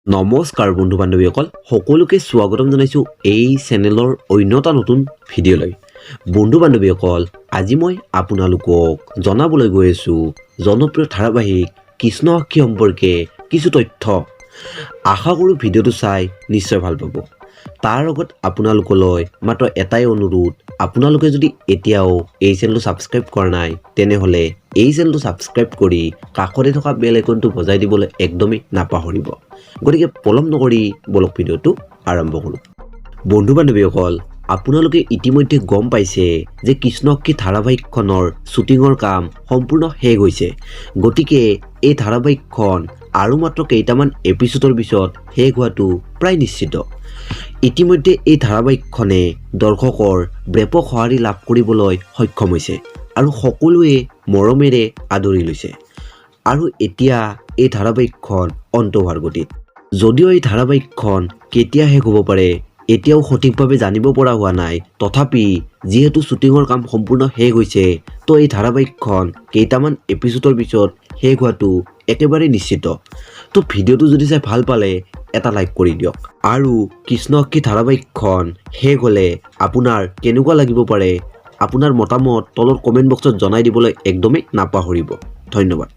নমস্কাৰ বন্ধু বান্ধৱীসকল সকলোকে স্বাগতম জনাইছো এই চেনেলৰ অন্য এটা নতুন ভিডিঅ'লৈ। বন্ধু বান্ধৱীসকল আজি মই আপোনালোকক জনাবলৈ গৈ আছো জনপ্ৰিয় ধাৰাবাহিক কৃষ্ণসাক্ষী সম্পৰ্কে কিছু তথ্য। আশা কৰোঁ ভিডিঅ'টো চাই নিশ্চয় ভাল পাব। তাৰ লগত আপোনালোকলৈ মাত্ৰ এটাই অনুৰোধ, আপোনালোকে যদি এতিয়াও এই চেনেলটো ছাবস্ক্ৰাইব কৰা নাই তেনেহ'লে এই চেনেলটো ছাবস্ক্ৰাইব কৰি কাষতে থকা বেল আইকনটো বজাই দিবলৈ একদমেই নাপাহৰিব। গতিকে পলম নকৰি বলক ভিডিঅ'টো আৰম্ভ কৰোঁ। বন্ধু বান্ধৱীসকল আপোনালোকে ইতিমধ্যে গম পাইছে যে কৃষ্ণসাক্ষী ধাৰাবাহিকখনৰ শ্বুটিঙৰ কাম সম্পূৰ্ণ শেষ হৈছে। গতিকে এই ধাৰাবাহিকখন আৰু মাত্ৰ কেইটামান এপিছডৰ পিছত শেষ হোৱাটো প্ৰায় নিশ্চিত। ইতিমধ্যে এই ধাৰাবাহিকখনে দৰ্শকৰ ব্যাপক সঁহাৰি লাভ কৰিবলৈ সক্ষম হৈছে আৰু সকলোৱে মৰমেৰে আদৰি লৈছে। আৰু এতিয়া এই ধাৰাবাহিকখন অন্ত হোৱাৰ গতিত। যদিও এই ধাৰাবাহিকখন কেতিয়া শেষ হ'ব পাৰে এতিয়াও সঠিকভাৱে জানিব পৰা হোৱা নাই, তথাপি যিহেতু শ্বুটিঙৰ কাম সম্পূৰ্ণ শেষ হৈছে তো এই ধাৰাবাহিকখন কেইটামান এপিছডৰ পিছত শেষ হোৱাটো একেবাৰে নিশ্চিত। তো ভিডিঅ'টো যদি চাই ভাল পালে এটা লাইক কৰি দিয়ক। আৰু কৃষ্ণসাক্ষী ধাৰাবাহিকখন শেষ হ'লে আপোনাৰ কেনেকুৱা লাগিব পাৰে আপোনাৰ মতামত তলৰ কমেণ্ট বক্সত জনাই দিবলৈ একদমেই নাপাহৰিব। ধন্যবাদ।